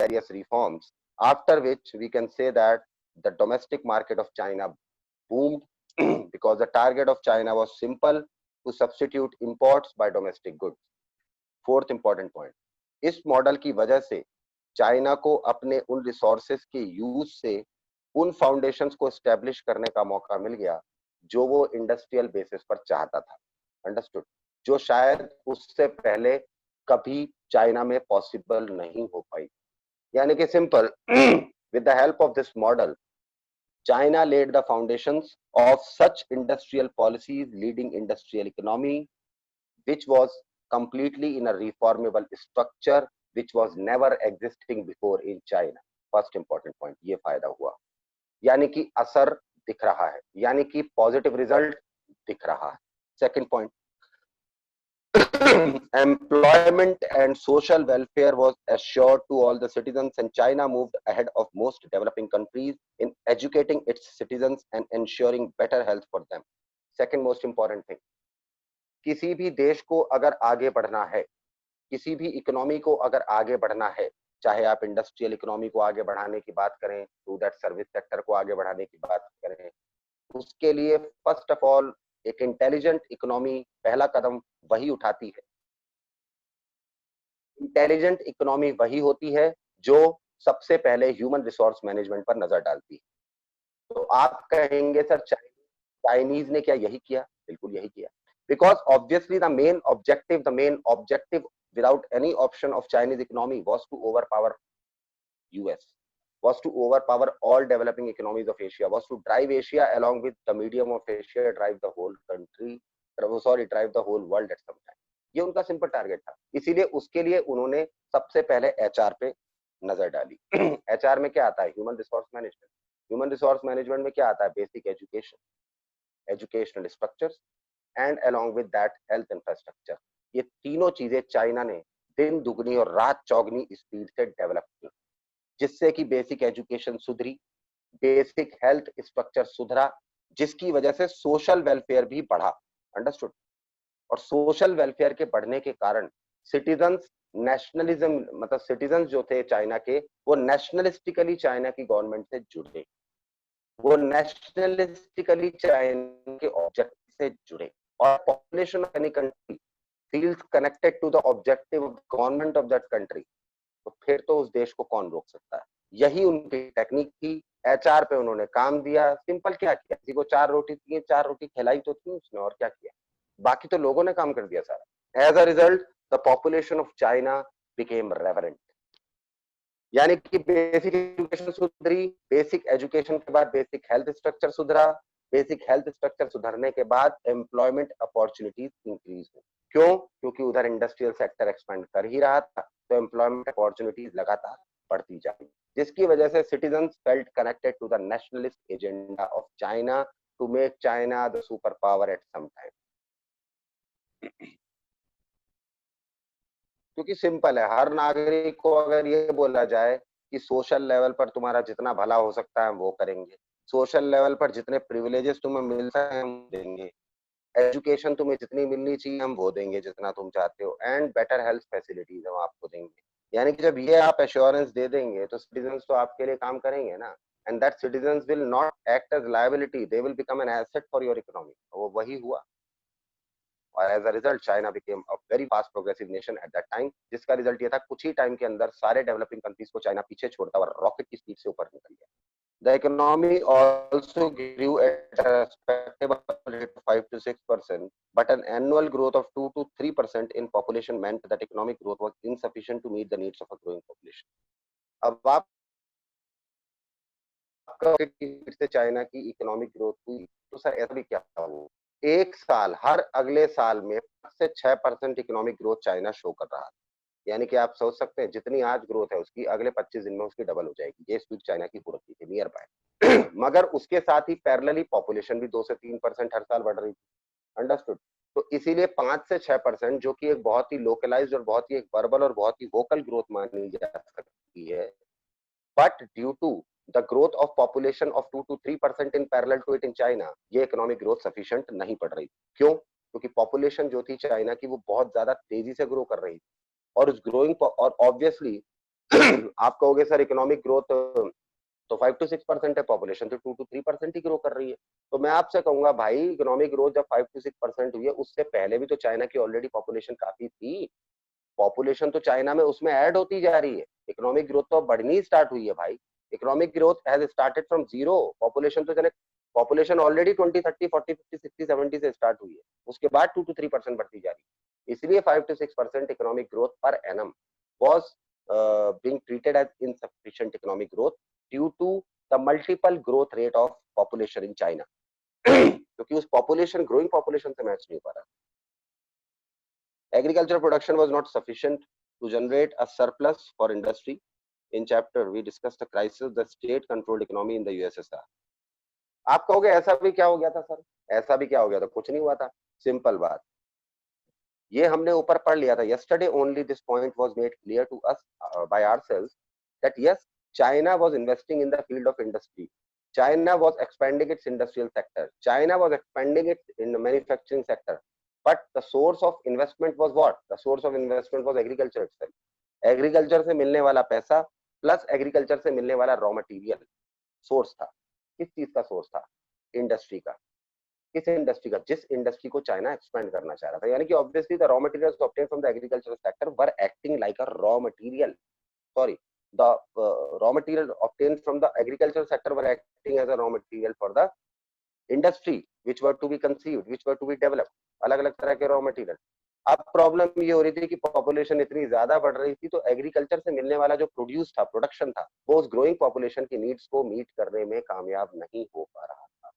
various reforms, after which we can say that the domestic market of China boomed because the target of China was simple, to substitute imports by domestic goods. Fourth important point, इस model की वजह से China को अपने उन resources के use से उन फाउंडेशंस को एस्टेब्लिश करने का मौका मिल गया जो वो इंडस्ट्रियल बेसिस पर चाहता था। अंडरस्टूड? जो शायद उससे पहले कभी चाइना में पॉसिबल नहीं हो पाई। यानी कि simple, with the help of this model, China laid the foundations of such industrial policies, leading industrial economy, which was completely in a reformable structure, which was never existing before in China. First important point, ये फायदा हुआ, यानी कि असर दिख रहा है, यानी कि पॉजिटिव रिजल्ट दिख रहा है। Second point, employment and social welfare was assured to all the citizens, and China moved ahead of most developing countries in educating its citizens and ensuring better health for them. Second most important thing, किसी भी देश को अगर आगे बढ़ना है, किसी भी इकोनॉमी को अगर आगे बढ़ना है, चाहे आप इंडस्ट्रियल इकोनॉमी को आगे बढ़ाने की बात करें, थ्रू दैट सर्विस सेक्टर को आगे बढ़ाने की बात करें, उसके लिए फर्स्ट ऑफ ऑल एक इंटेलिजेंट इकोनॉमी पहला कदम वही उठाती है। इंटेलिजेंट इकोनॉमी वही होती है जो सबसे पहले ह्यूमन रिसोर्स मैनेजमेंट पर नजर डालती है। तो आप कहेंगे सर चाइनीज ने क्या यही किया? बिल्कुल यही किया, because obviously the main objective without any option of Chinese economy was to overpower US, was to overpower all developing economies of Asia, was to drive Asia along with the medium of Asia, drive the whole drive the whole world at some time. ये उनका simple target था। इसीलिए उसके लिए उन्होंने सबसे पहले HR पे नजर डाली। एचआर में क्या आता है? Human resource management. Human resource management में क्या आता है? Basic education, educational structures and along with that health infrastructure. ये तीनों चीजें चाइना ने दिन दुगनी और रात चौगनी स्पीड से डेवलप की, जिससे कि बेसिक एजुकेशन सुधरी, बेसिक हेल्थ स्ट्रक्चर सुधरा, जिसकी वजह से सोशल वेलफेयर भी बढ़ा। अंडरस्टूड? और सोशल वेलफेयर के बढ़ने के कारण सिटीजन्स नेशनलिज्म, मतलब सिटीजन्स जो थे चाइना के, वो नेशनलिस्टिकली चाइना की गवर्नमेंट से जुड़े, वो नेशनलिस्टिकली चाइना के ऑब्जेक्टिव से जुड़े, और population of any country feels connected to the objective of the government of that country, तो फिर तो उस देश को कौन रोक सकता है? यही उनकी टेक्निक थी। एचआर पे उन्होंने काम दिया। सिंपल क्या किया? किसी को 4 रोटी थी, 4 रोटी खिलाई तो थी उसने, और क्या किया? बाकी तो लोगों ने काम कर दिया सारा। As a result the population of China became reverent, यानी कि बेसिक एजुकेशन सुधरी, बेसिक एजुकेशन के बाद बेसिक हेल्थ स्ट्रक्चर सुधरा, बेसिक हेल्थ स्ट्रक्चर सुधरने के बाद एम्प्लॉयमेंट अपॉर्चुनिटीज इंक्रीज हुई। क्यों? क्योंकि उधर इंडस्ट्रियल सेक्टर एक्सपेंड कर ही रहा था, तो एम्प्लॉयमेंट अपॉर्चुनिटीज लगातार बढ़ती जाएगी, जिसकी वजह से citizens felt connected to the nationalist agenda of China to make China the super power at some time. क्योंकि सिंपल है, हर नागरिक को अगर ये बोला जाए कि सोशल लेवल पर तुम्हारा जितना भला हो सकता है हम वो करेंगे, सोशल लेवल पर जितने प्रिविलेजेस तुम्हें मिल सकते हैं हम देंगे, एजुकेशन तुम्हें जितनी मिलनी चाहिए हम वो देंगे जितना तुम चाहते हो, एंड बेटर हेल्थ फैसिलिटीज हम आपको देंगे। यानी कि जब ये आप एश्योरेंस दे देंगे तो सिटीजन्स तो आपके लिए काम करेंगे ना, and that citizens will not act as liability, they will become an asset for your economy. वो वही हुआ, और as a result China became a very fast progressive nation at that time, जिसका रिजल्ट ये था कुछ ही टाइम के अंदर सारे डेवलपिंग कंट्रीज को चाइना पीछे छोड़ता और रॉकेट की स्पीड से ऊपर निकल गया। The economy also grew at a respectable rate of 5 to 6%, but an annual growth of 2 to 3% in population meant that economic growth was insufficient to meet the needs of a growing population. अब आप फिर से China की economic growth हुई, तो sir ऐसा भी क्या हुआ? एक साल, हर अगले साल में 5 से 6% इकोनॉमिक ग्रोथ चाइना शो कर रहा है। यानी कि आप सोच सकते हैं जितनी आज ग्रोथ है उसकी अगले 25 दिन में उसकी डबल हो जाएगी। ये स्पीड चाइना की हो रखी थी नियर बाय। मगर उसके साथ ही पैरेलली पॉपुलेशन भी 2 से 3% हर साल बढ़ रही थी। अंडरस्टूड? तो इसीलिए 5 से 6%, जो कि एक बहुत ही लोकलाइज्ड और बहुत ही एक वर्बल और बहुत ही वोकल ग्रोथ मानी जा सकती है, but due to the growth of population of 2 to 3% in parallel to it in China, ये इकोनॉमिक ग्रोथ सफिशिएंट नहीं पड़ रही। क्यों? क्योंकि पॉपुलेशन जो थी चाइना की वो बहुत ज्यादा तेजी से ग्रो कर रही थी, और उस ग्रोइंग और ऑब्वियसली आप कहोगे सर इकोनॉमिक ग्रोथ तो 5 to 6% है, पॉपुलेशन तो 2 to 3% ही ग्रो कर रही है। तो मैं आपसे कहूंगा भाई इकोनॉमिक ग्रोथ जब 5 to 6% हुई है, उससे पहले भी तो चाइना की ऑलरेडी पॉपुलेशन काफी थी। पॉपुलेशन तो चाइना में उसमें ऐड होती जा रही है, इकोनॉमिक ग्रोथ तो अब बढ़नी स्टार्ट हुई है भाई। Economic growth has started from zero. Population तो चले, पॉपुलेशन ऑलरेडी 20, 30, 40, 50, 60, 70 से स्टार्ट हुई है, उसके बाद 2 to 3% बढ़ती जा रही है। इसलिए 5 to 6% economic growth per annum was being treated as insufficient economic growth due to the multiple growth rate of population in China क्योंकि उस पॉपुलेशन ग्रोइंग पॉपुलेशन से मैच नहीं हो पा रहा। Agriculture production was not sufficient to generate a surplus for industry. In chapter we discussed the crisis the state controlled economy in the USSR. आप कहोगे ऐसा भी क्या हो गया था सर? ऐसा भी क्या हो गया था? कुछ नहीं हुआ था। सिंपल बात, ये हमने ऊपर पढ़ लिया था। Yesterday only this point was made clear to us by ourselves that yes, China was investing in the field of industry. China was expanding its industrial sector. China was expanding it in the manufacturing sector. But the source of investment was what? The source of investment was agriculture itself. Agriculture से मिलने वाला पैसा plus agriculture से मिलने वाला raw material source था। किस चीज का सोर्स था? इंडस्ट्री का। किस इंडस्ट्री का? जिस इंडस्ट्री को चाइना एक्सपेंड करना चाह रहा था। यानी कि obviously the raw materials obtained from the agricultural sector were acting like a raw material. Sorry, the raw material obtained from the agricultural sector were acting as a raw material for the industry which were to be conceived, which were to be developed. अलग अलग तरह के raw material. अब problem ये हो रही थी कि पॉपुलेशन इतनी ज्यादा बढ़ रही थी, तो एग्रीकल्चर से मिलने वाला जो प्रोड्यूस था, प्रोडक्शन था, वो उस ग्रोइंग पॉपुलेशन की नीड्स को मीट करने में कामयाब नहीं हो पा रहा था,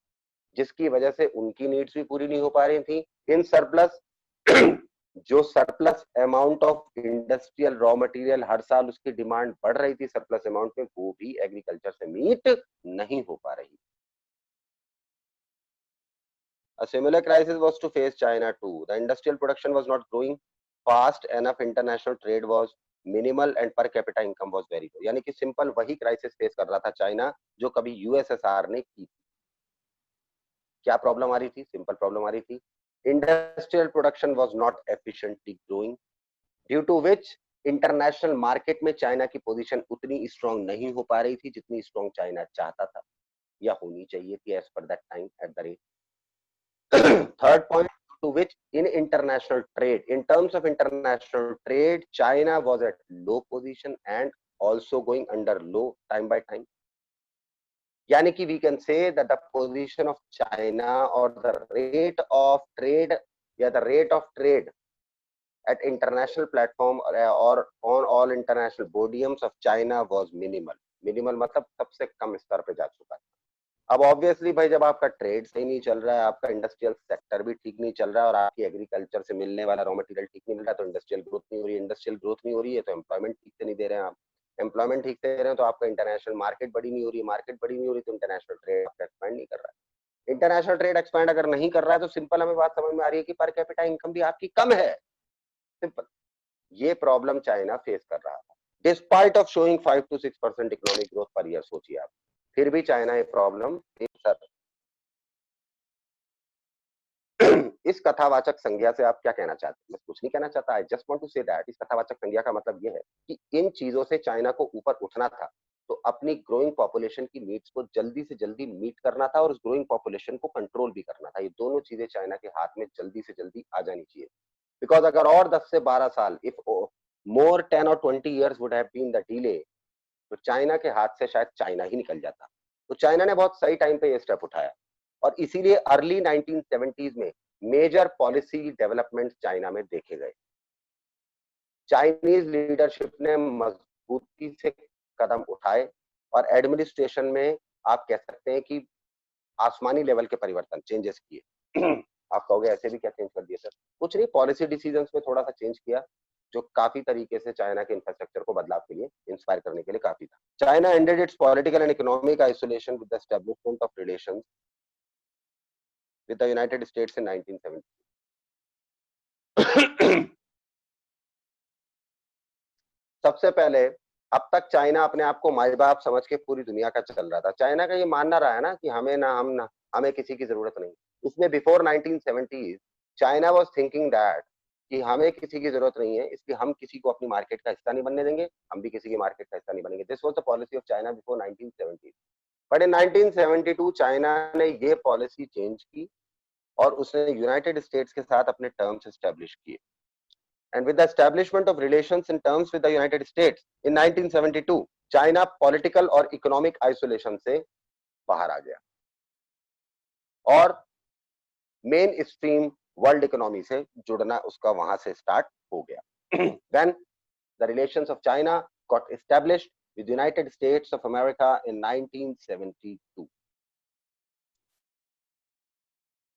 जिसकी वजह से उनकी नीड्स भी पूरी नहीं हो पा रही थी। इन सरप्लस जो surplus amount of industrial raw material हर साल उसकी डिमांड बढ़ रही थी सरप्लस अमाउंट में, वो भी एग्रीकल्चर से मीट नहीं हो पा रही। A similar crisis was to face China too. The industrial production was not growing fast enough, international trade was minimal and per capita income was very low. यानी कि सिंपल वही क्राइसिस फेस कर रहा था चाइना जो कभी USSR ने की। क्या प्रॉब्लम आ रही थी? सिंपल प्रॉब्लम आ रही थी, industrial production was not efficiently growing due to which international market में चाइना की पोजीशन उतनी स्ट्रांग नहीं हो पा रही थी जितनी स्ट्रांग चाइना चाहता था या होनी चाहिए थी as per that time at the rate. Third point, to which in international trade, in terms of international trade, China was at low position and also going under low time by time. Yani ki we can say that the position of China or the rate of trade, the rate of trade at international platform or on all international podiums of China was minimal. Minimal मतलब सबसे कम स्तर पे जा चुका है। अब obviously भाई जब आपका ट्रेड सही नहीं चल रहा है, आपका इंडस्ट्रियल सेक्टर भी ठीक नहीं चल रहा है और आपकी एग्रीकल्चर से मिलने वाला रॉ मटेरियल ठीक नहीं मिल रहा है, तो इंडस्ट्रियल ग्रोथ नहीं हो रही है। इंडस्ट्रियल ग्रोथ नहीं हो रही है तो एम्प्लॉयमेंट ठीक से नहीं दे रहे हैं आप। एम्प्लॉयमेंट ठीक से दे रहे हैं तो आपका इंटरनेशनल मार्केट बड़ी नहीं हो रही है। मार्केट बड़ी नहीं हो रही तो इंटरनेशनल ट्रेड आपका एक्सपैंड नहीं कर रहा है। इंटरनेशनल ट्रेड एक्सपैंड अगर नहीं कर रहा है तो सिंपल हमें बात समझ में आ रही है कि पर कैपिटा इनकम भी आपकी कम है। सिंपल ये प्रॉब्लम चाइना फेस कर रहा था despite of showing 5 to 6% economic growth per year. सोचिए आप, फिर भी चाइना ये प्रॉब्लम इस कथावाचक संज्ञा से आप क्या कहना चाहते हैं? मैं कुछ नहीं कहना चाहता, I just want to say that इस कथावाचक संज्ञा का मतलब ये है कि इन चीजों से चाइना को ऊपर उठना था, तो अपनी ग्रोइंग पॉपुलेशन की नीड्स को जल्दी से जल्दी मीट करना था और उस ग्रोइंग पॉपुलेशन को कंट्रोल भी करना था। ये दोनों चीजें चाइना के हाथ में जल्दी से जल्दी आ जानी चाहिए। बिकॉज अगर और 10 से 12 साल, इफ मोर 10 और 20 years would have been the delay, तो चाइना के हाथ से शायद चाइना ही निकल जाता। तो चाइना ने बहुत सही टाइम पे ये स्टेप उठाया और इसीलिए अर्ली 1970s में मेजर पॉलिसी डेवलपमेंट चाइना में देखे गए। चाइनीज लीडरशिप ने मजबूती से कदम उठाए और एडमिनिस्ट्रेशन में आप कह सकते हैं कि आसमानी लेवल के परिवर्तन, चेंजेस किए। आप कहोगे ऐसे भी क्या चेंज कर दिए सर? कुछ नहीं, पॉलिसी डिसीजंस में थोड़ा सा चेंज किया जो काफी तरीके से चाइना के इंफ्रास्ट्रक्चर को बदलाव के लिए इंस्पायर करने के लिए काफी था। China ended it's political and economic isolation with the establishment of relations with the United States in 1970. सबसे पहले अब तक चाइना अपने आप को माई बाप समझ के पूरी दुनिया का चल रहा था। चाइना का ये मानना रहा है ना कि हमें किसी की जरूरत नहीं। इसमें before 1970s China was thinking that कि हमें किसी की जरूरत नहीं है, इसलिए हम किसी को अपनी मार्केट का हिस्सा नहीं बनने देंगे, हम भी किसी की मार्केट का हिस्सा नहीं बनेंगे। This was the policy of China before 1970, but in 1972 China ने ये पॉलिसी चेंज की और उसने यूनाइटेड स्टेट्स के साथ अपने टर्म्स एस्टेब्लिश किए। And with the establishment of relations in terms with the United states in 1972, China political और इकोनॉमिक आइसोलेशन से बाहर आ गया और मेन स्ट्रीम वर्ल्ड इकोनॉमी से जुड़ना उसका वहां से स्टार्ट हो गया। Then the relations of China got established with United States of America in 1972।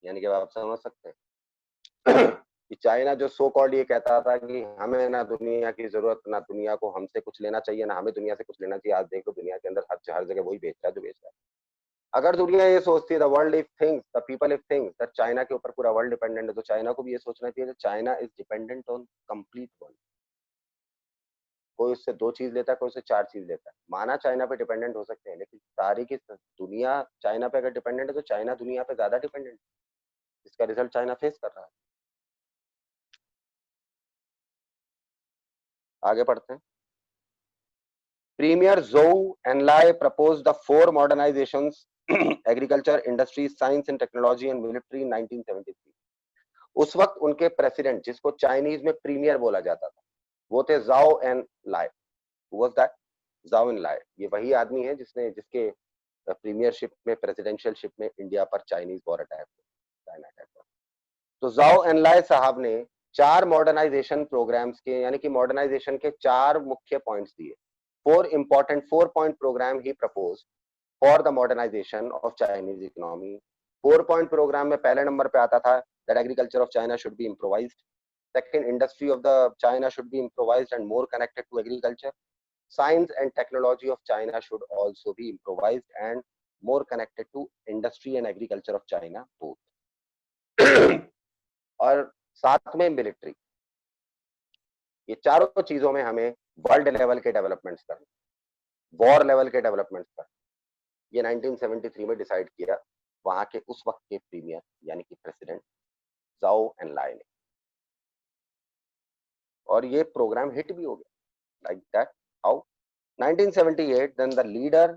यानी कि आप समझ सकते हैं कि चाइना जो सो कॉल्ड ये कहता था कि हमें ना दुनिया की जरूरत, ना दुनिया को हमसे कुछ लेना चाहिए, ना हमें दुनिया से कुछ लेना चाहिए, आज देख लो दुनिया के अंदर हर जगह वही बेच रहा है जो बेच रहा है। अगर दुनिया ये सोचती है the world if things the people if things that China के ऊपर पूरा वर्ल्ड डिपेंडेंट है, तो चाइना को भी ये सोचना चाहिए China is dependent on complete world. कोई उससे 2 चीज लेता है, कोई उससे 4 चीज लेता है। माना चाइना पे डिपेंडेंट हो सकते हैं, लेकिन सारी की दुनिया चाइना पे अगर डिपेंडेंट है तो चाइना दुनिया पे ज्यादा डिपेंडेंट है। इसका रिजल्ट चाइना फेस कर रहा है। आगे पढ़ते हैं। Premier Zhou Enlai proposed the 4 modernizations agriculture, industry, science and technology and military in 1973। उस वक्त उनके प्रेसिडेंट, जिसको चाइनीज में प्रीमियर बोला जाता था, वो थे Zhou Enlai. Who was that? Zhou Enlai. ये वही आदमी है जिसके प्रीमियरशिप में, प्रेसिडेंशियलशिप में इंडिया पर Chinese war attack, China attack हुआ। तो जाओ एन लाई साहब ने 4 मॉडर्नाइजेशन प्रोग्राम्स के, यानी कि मॉडर्नाइजेशन के 4 मुख्य पॉइंट्स दिए। 4 point program he proposed for the modernization of Chinese economy। 4 point program में पहले नंबर पे आता था that agriculture of China should be improvised। Second, industry of the China should be improvised and more connected to agriculture। Science and technology of China should also be improvised and more connected to industry and agriculture of China both। और साथ में military. ये चारों चीजों में हमें world level के developments करने, वॉर लेवल के डेवलपमेंट्स करने, ये 1973 में डिसाइड किया वहां के उस वक्त के प्रीमियर यानी कि प्रेसिडेंट जाओ एनलाई ने। और ये प्रोग्राम हिट भी हो गया। Like that how 1978 then the leader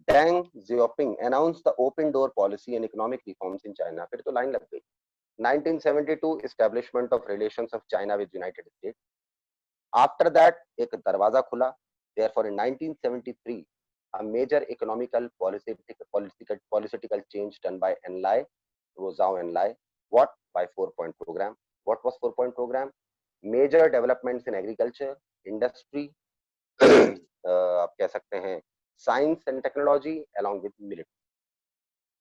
Deng Xiaoping announced the open door policy and economic reforms in China. फिर तो लाइन लग गई। 1972 establishment of relations of China with United States. After that एक दरवाजा खुला। Therefore in 1973 a major economical political change done by Enlai, Zhou Enlai. What? By 4-point program. What was 4-point program? Major developments in agriculture, industry, आप कह सकते हैं science and technology along with military.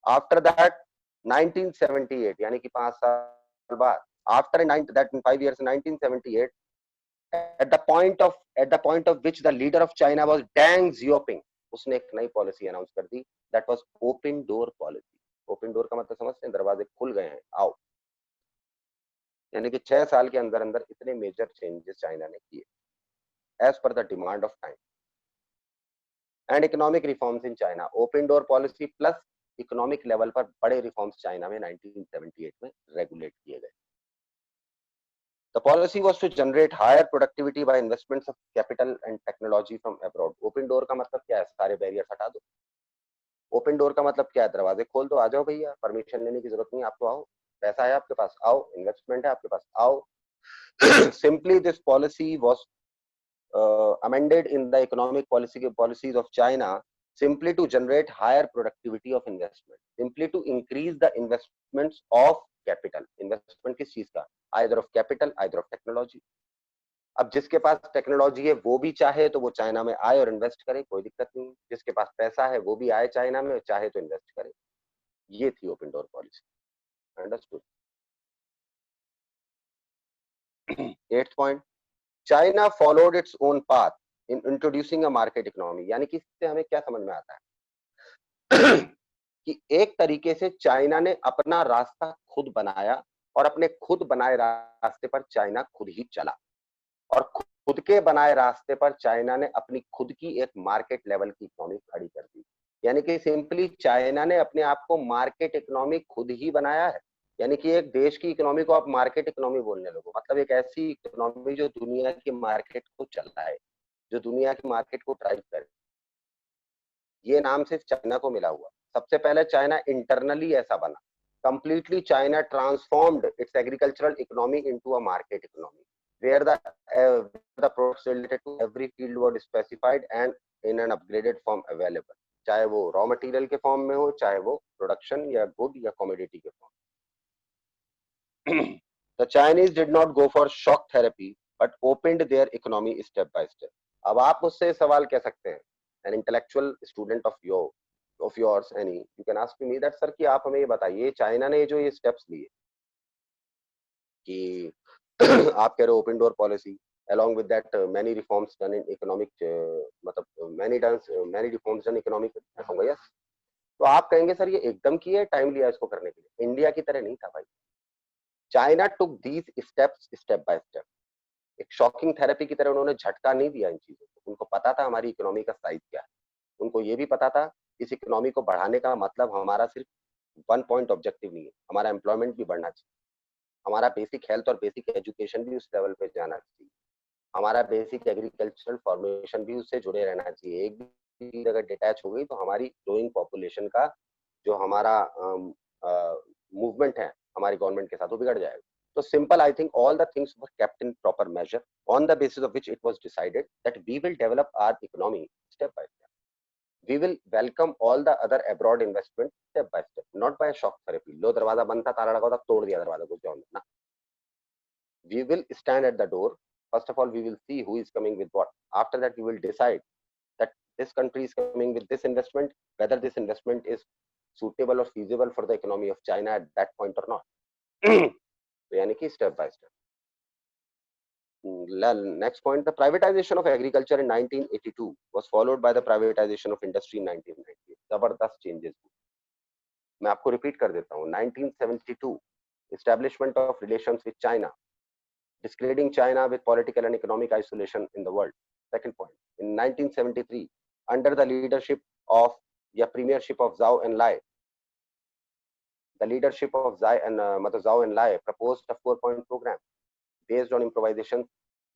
After that 1978 यानी कि 5 साल बाद, after that in 5 years in 1978, at the point of which the leader of China was Deng Xiaoping, उसने एक नई पॉलिसी अनाउंस कर दी। That was open door policy. Open door का मतलब समझते हैं, दरवाजे खुल गए हैं, आओ। यानी कि 6 साल के अंदर अंदर इतने मेजर चेंजेस चाइना ने किए as per the demand of time. And economic reforms in China, open door policy plus economic level पर बड़े रिफॉर्म्स चाइना में 1978 में रेगुलेट किए गए। The policy was to generate higher productivity by investments of capital and technology from abroad। Open door का मतलब क्या है? सारे बैरियर हटा दो। ओपन डोर का मतलब क्या है? दरवाजे खोल दो, आ जाओ भैया, परमिशन लेने की जरूरत नहीं, आप तो आओ, पैसा है आपके पास, आओ, इन्वेस्टमेंट है आपके पास, आओ। Simply this policy was amended in the economic policies of China simply to generate higher productivity of investment, simply to increase the investments of capital। investment किस चीज का? either of capital, either of technology। अब जिसके पास technology है वो भी चाहे तो वो चाइना में आए और इन्वेस्ट करे, कोई दिक्कत नहीं। जिसके पास पैसा है वो भी आए चाइना में, चाहे तो इन्वेस्ट करे। ये थी open door policy. Understood. 8th point, China followed its own path in introducing a market economy. यानी कि इससे हमें क्या समझ में आता है कि एक तरीके से चाइना ने अपना रास्ता खुद बनाया और अपने खुद बनाए रास्ते पर चाइना खुद ही चला। और खुद के बनाए रास्ते पर चाइना ने अपनी खुद की एक मार्केट लेवल की इकोनॉमी खड़ी कर दी। यानी कि सिंपली चाइना ने अपने आप को मार्केट इकोनॉमी खुद ही बनाया है। यानी कि एक देश की इकोनॉमी को आप मार्केट इकोनॉमी बोलने लगो, मतलब एक ऐसी इकोनॉमी जो दुनिया की मार्केट को चलाए, जो दुनिया की मार्केट को ड्राइव करे। ये नाम सिर्फ चाइना को मिला हुआ। सबसे पहले चाइना इंटरनली ऐसा बना। Completely China transformed its agricultural economy into a market economy where the products related to every field were specified and in an upgraded form available, चाहे वो रॉ मटेरियल के फॉर्म में हो, चाहे वो प्रोडक्शन या गुड या कमोडिटी के form. The Chinese did not go for shock therapy but opened their economy step by step. अब आप मुझसे सवाल कह सकते हैं, an intellectual student of yours any you can ask me that sir कि आप हमें ये बताइए चाइना ने जो ये स्टेप्स लिए कि आप कह रहे हो open door policy along with that many reforms done in economic मतलब many reforms done economic कहूँगा yes, तो आप कहेंगे सर ये एकदम किए, टाइम लिया इसको करने के लिए। इंडिया की तरह नहीं था भाई। China took these steps step by step. एक शॉकिंग थेरेपी की तरह उन्होंने झटका नहीं दिया इन चीजों को। उनको पता था हमारी इकोनॉमी का साइज क्या है। उनको ये भी पता था इस इकोनॉमी को बढ़ाने का मतलब हमारा सिर्फ वन पॉइंट ऑब्जेक्टिव नहीं है, हमारा एम्प्लॉयमेंट भी बढ़ना चाहिए, हमारा बेसिक हेल्थ और बेसिक एजुकेशन भी उस लेवल पे जाना चाहिए, हमारा बेसिक एग्रीकल्चरल फॉर्मेशन भी उससे जुड़े रहना चाहिए। एक भी चीज अगर डिटैच हो गई तो हमारी ग्रोइंग पॉपुलेशन का जो हमारा मूवमेंट है हमारी गवर्नमेंट के साथ वो बिगड़ जाएगा। So simple, I think all the things were kept in proper measure, on the basis of which it was decided that we will develop our economy step by step. We will welcome all the other abroad investment step by step, not by a shock therapy. लो दरवाजा बंद था, ताला लगा था, तोड़ दिया दरवाजा, कुछ जाओ ना। We will stand at the door. First of all, we will see who is coming with what. After that, we will decide that this country is coming with this investment, whether this investment is suitable or feasible for the economy of China at that point or not. तो यानी कि step by step. Next point, the privatization of agriculture in 1982 was followed by the privatization of industry in 1998. जबरदस्त changes. मैं आपको repeat कर देता हूँ। 1972 establishment of relations with China, discrediting China with political and economic isolation in the world. Second point, in 1973, under the leadership of the premiership of Zhou Enlai, the leadership of Zhou Enlai proposed a 4-point program based on improvisation,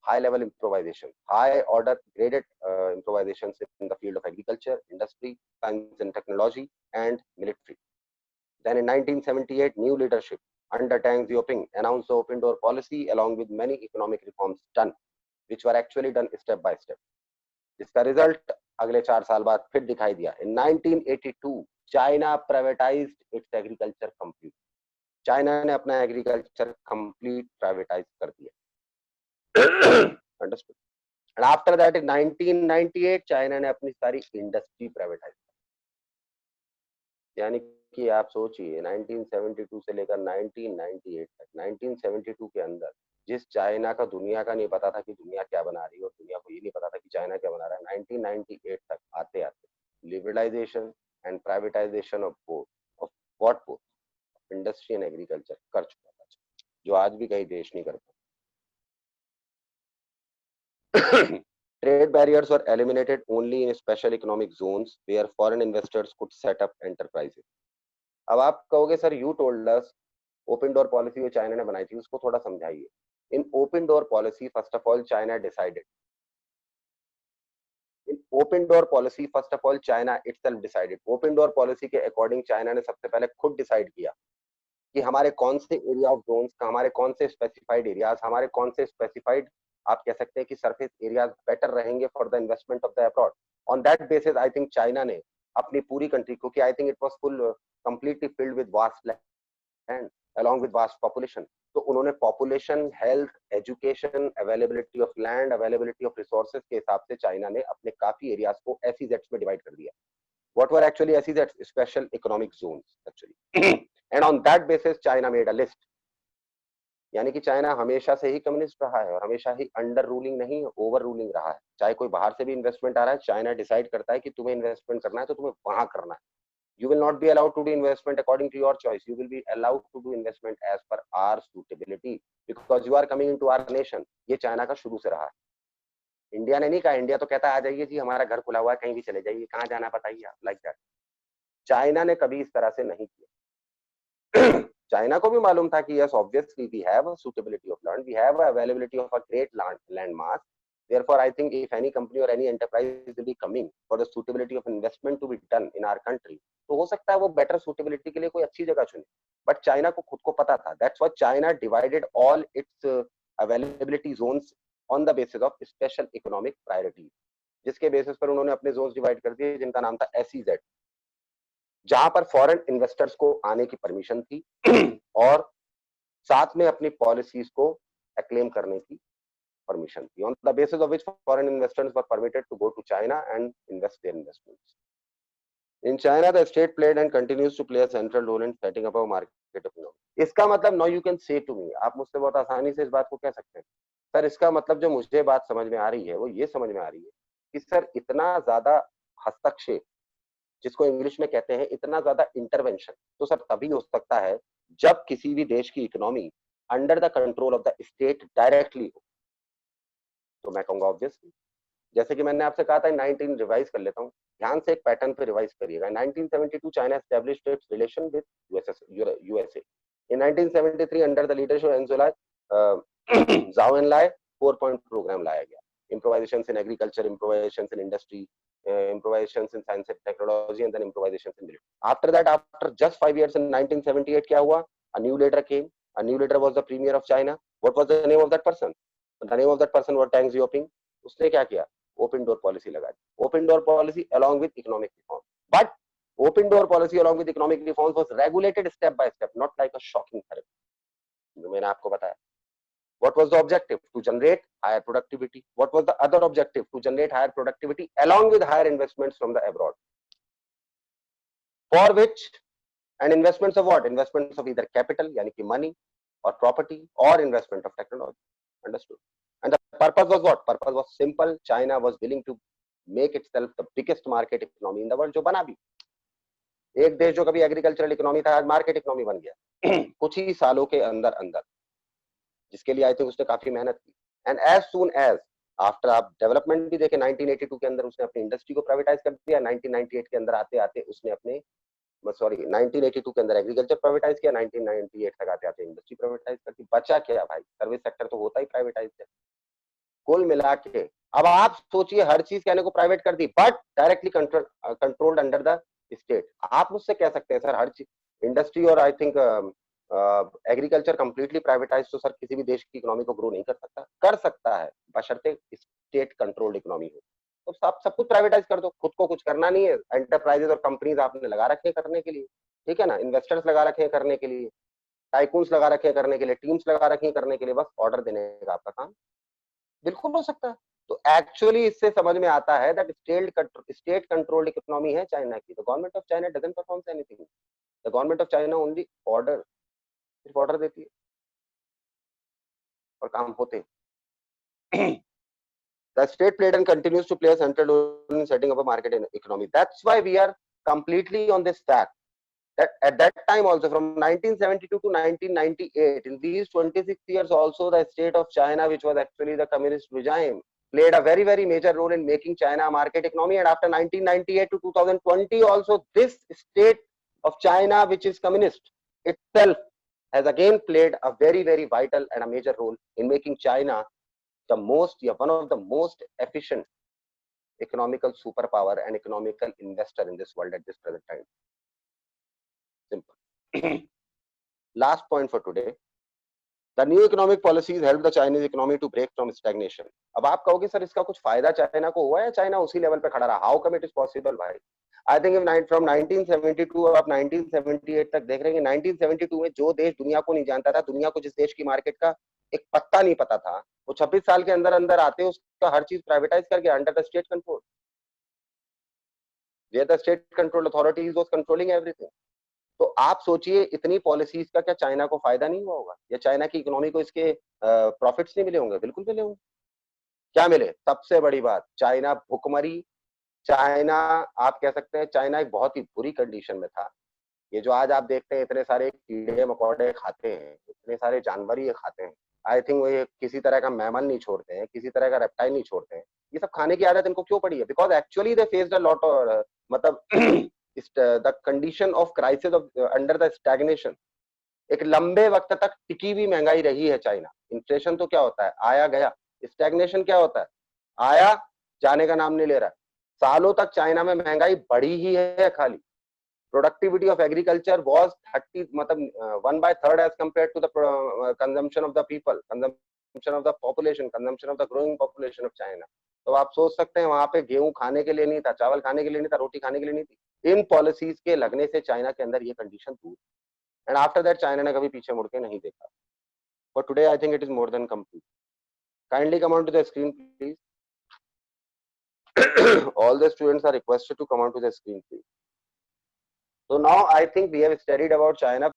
high-level improvisation, high-order graded improvisations in the field of agriculture, industry, science and technology, and military. Then in 1978, new leadership under Deng Xiaoping announced the open door policy along with many economic reforms done, which were actually done step by step. जिसका result अगले 4 साल बाद फिर दिखाई दिया। In 1982, China privatized its agriculture completely. China ने अपना agriculture complete privatise कर दिया। Understood. And after that in 1998 China ने अपनी सारी इंडस्ट्री प्राइवेटाइज कर, यानी कि आप सोचिए 1972 से लेकर 1998 तक, 1972 के अंदर जिस चाइना का दुनिया का नहीं पता था कि दुनिया क्या बना रही है और दुनिया को ये नहीं पता था कि चाइना क्या बना रहा है, 1998 तक आते आते liberalisation and privatisation of both industry and agriculture कर चुका था, जो आज भी कई देश नहीं कर पाते। Trade barriers were eliminated only in special economic zones where foreign investors could set up enterprises. अब आप कहोगे sir you told us open door policy जो चाइना ने बनाई थी उसको थोड़ा समझाइए। In open door policy first of all China decided, in open door policy first of all China itself decided. Open door policy के अकॉर्डिंग चाइना ने सबसे पहले खुद डिसाइड किया कि हमारे कौन से एरिया ऑफ जोन्स, हमारे कौन से स्पेसिफाइड एरियाज, हमारे कौन से स्पेसिफाइड आप कह सकते हैं कि सरफेस एरियाज बेटर रहेंगे for the investment of the abroad. On that basis I think China ने अपनी पूरी कंट्री को, आई think it was full completely filled with vast land along with vast population, तो उन्होंने population, health, education, availability of land, availability of resources के हिसाब से China ने अपने काफी एरियाज को एसईजेड्स में डिवाइड कर दिया। What were actually SEZs? Special economic zones actually. And on that basis China made a list. यानी कि चाइना हमेशा से ही कम्युनिस्ट रहा है और हमेशा ही अंडर रूलिंग नहीं ओवर रूलिंग रहा है। चाहे कोई बाहर से भी इन्वेस्टमेंट आ रहा है, चाइना डिसाइड करता है कि तुम्हें इन्वेस्टमेंट करना है तो तुम्हें वहां करना है। You will not be allowed to do investment according to your choice. You will be allowed to do investment as per our suitability because you are coming into our nation. ये China का शुरू से रहा है। India ने नहीं कहा, India तो कहता है आ जाइए जी, हमारा घर खुला हुआ है, कहीं भी चले जाइए, कहाँ जाना बताइए आप, लाइक दैट। चाइना ने कभी इस तरह से नहीं किया। चाइना को भी मालूम था कि yes obviously we have a suitability of land, we have a availability of a great land mass. Therefore, I think if any company or any enterprise will be coming for the suitability of investment to be done in our country, तो हो सकता है वो better suitability के लिए कोई अच्छी जगह चुने. बट चाइना को खुद को पता था. That's why China divided all its availability zones on the basis of special economic priorities, जिसके बेसिस पर उन्होंने अपने जोन्स डिवाइड कर दिए जिनका नाम था SEZ, जहां पर फॉरेन इन्वेस्टर्स को आने की परमिशन थी और साथ में अपनी पॉलिसीज को एक्लेम करने की permission थी, on the basis of which foreign investors were permitted to go to China and invest their investments. In China, the state played and continues to play a central role in setting up a market economy. इसका मतलब now you can say to me, आप मुझसे बहुत आसानी से इस बात को कह सकते हैं, सर इसका मतलब जो मुझे बात समझ में आ रही है वो ये समझ में आ रही है कि सर इतना ज्यादा हस्तक्षेप, जिसको इंग्लिश में कहते हैं इतना ज्यादा इंटरवेंशन, तो सर तभी हो सकता है जब किसी भी देश की economy under the control of the state directly हो. तो मैं कहूंगा ऑब्वियसली, जैसे कि मैंने आपसे कहा था 19 रिवाइज कर लेता हूं, ध्यान से एक पैटर्न पे रिवाइज करिएगा. 1972 China established its relation with USA. In 1973 under the leadership of एंजुला जाओ एनलाई 4 पॉइंट प्रोग्राम लाया गया. improvisations in agriculture, improvisations in industry, improvisations in science and technology, and then improvisations in military. After that, after just 5 years in 1978, क्या हुआ? A new leader came. A new leader was the premier of China. What was the name of that person? The name of that person was Deng Xiaoping. उसने क्या किया? Open door policy लगा दी. Open door policy along with economic reform. But open door policy along with economic reforms was regulated step by step, not like a shocking therapy. जो मैंने आपको बताया. What was the objective? To generate higher productivity. What was the other objective? To generate higher productivity along with higher investments from the abroad. For which, and investments of what? Investments of either capital, yani ki money, or property, or investment of technology. Understood? And the purpose was what? Purpose was simple. China was willing to make itself the biggest market economy in the world, जो बना भी. एक देश जो कभी agricultural economy था आज market economy बन गया कुछ ही सालों के अंदर अंदर, जिसके लिए आई थिंक उसने काफी मेहनत की. And as soon as after आप डेवलपमेंट भी देखे 1982 के अंदर उसने अपनी इंडस्ट्री को प्राइवेटाइज कर दिया. 1998 के अंदर आते आते उसने अपने 1982 के अंदर एग्रीकल्चर प्राइवेटाइज किया. 1998 तक आते आते इंडस्ट्री प्राइवेटाइज कर दी. बचा क्या भाई? सर्विस सेक्टर तो होता ही प्राइवेटाइज है. कुल मिला के अब आप सोचिए हर चीज कहने को प्राइवेट कर दी but directly controlled under the state. आप मुझसे कह सकते हैं सर हर चीज इंडस्ट्री और I think agriculture completely privatise तो सर किसी भी देश की इकोनॉमी को ग्रो नहीं कर सकता. कर सकता है बशर्ते स्टेट कंट्रोल्ड इकोनॉमी हो. तो सब कुछ प्राइवेटाइज कर दो. खुद को कुछ करना नहीं है. एंटरप्राइजेस और कंपनीज आपने लगा रखे हैं करने के लिए, ठीक है ना. इन्वेस्टर्स लगा रखे हैं करने के लिए, टाइकून्स लगा रखे हैं करने के लिए, टीम्स लगा रखी हैं करने के लिए. बस ऑर्डर देने का आपका काम बिल्कुल हो सकता है. तो एक्चुअली इससे समझ में आता है दैट स्टेट कंट्रोल्ड इकोनॉमी है चाइना की. The government of China doesn't perform anything. The government of China only order, सिर्फ ऑर्डर देती है और काम होते. The state played and continues to play a central role in setting up a market economy. That's why we are completely on this fact that at that time also from 1972 to 1998, in these 26 years also the state of China, which was actually the communist regime, played a very, very major role in making China a market economy. And after 1998 to 2020 also this state of China, which is communist itself, has again played a very, very vital and a major role in making China the most, one of the most efficient economical superpower and economical investor in this world at this present time. Simple. Last point for today. The new economic policies help the Chinese economy to break from stagnation. अब आप कहोगे sir इसका कुछ फायदा China को हुआ है, China उसी लेवल पे खड़ा रहा? How come it is possible भाई? I think from 1972 आप 1978 तक देख रहे हैं. 1972 में जो देश दुनिया को नहीं जानता था, दुनिया को जिस देश की मार्केट का एक पत्ता नहीं पता था, वो 26 साल के अंदर अंदर आते उसका हर चीज प्राइवेटाइज करके under the state control. Where the state controlled authorities was controlling everything. तो आप सोचिए इतनी पॉलिसीज का क्या चाइना को फायदा नहीं हुआ होगा, या चाइना की इकोनॉमी को इसके प्रॉफिट्स नहीं मिले होंगे? बिल्कुल मिले होंगे. क्या मिले? सबसे बड़ी बात, चाइना भुखमरी. चाइना आप कह सकते हैं चाइना एक बहुत ही बुरी कंडीशन में था. ये जो आज आप देखते हैं इतने सारे कीड़े मकोड़े खाते हैं, इतने सारे जानवर ये खाते हैं, आई थिंक वो ये किसी तरह का मैमल नहीं छोड़ते हैं, किसी तरह का रेप्टाइल नहीं छोड़ते हैं. ये सब खाने की आदत इनको क्यों पड़ी है? Because actually they faced a lot और मतलब the condition of crisis of under the stagnation. एक लंबे वक्त तक टिकी हुई महंगाई रही है चाइना। इन्फ्लेशन तो क्या होता है, आया गया। स्टैग्नेशन क्या होता है, आया जाने का नाम नहीं ले रहा है। सालों तक चाइना में महंगाई बढ़ी ही है खाली। प्रोडक्टिविटी ऑफ एग्रीकल्चर वाज 30 मतलब 1/3 as compare to the consumption of the people, consumption of the population, consumption of the growing population of China. तो आप सोच सकते हैं वहां पे गेहूं खाने के लिए नहीं था, चावल खाने के लिए नहीं था, रोटी खाने के लिए नहीं थी। इन पॉलिसीज के लगने से चाइना के अंदर ये कंडीशन दूर, एंड आफ्टर दैट चाइना ने कभी पीछे मुड़ के नहीं देखा। But today I think it is more than complete. Kindly come on to the screen please. All the students are requested to come onto the screen, please. So now I think we have studied about China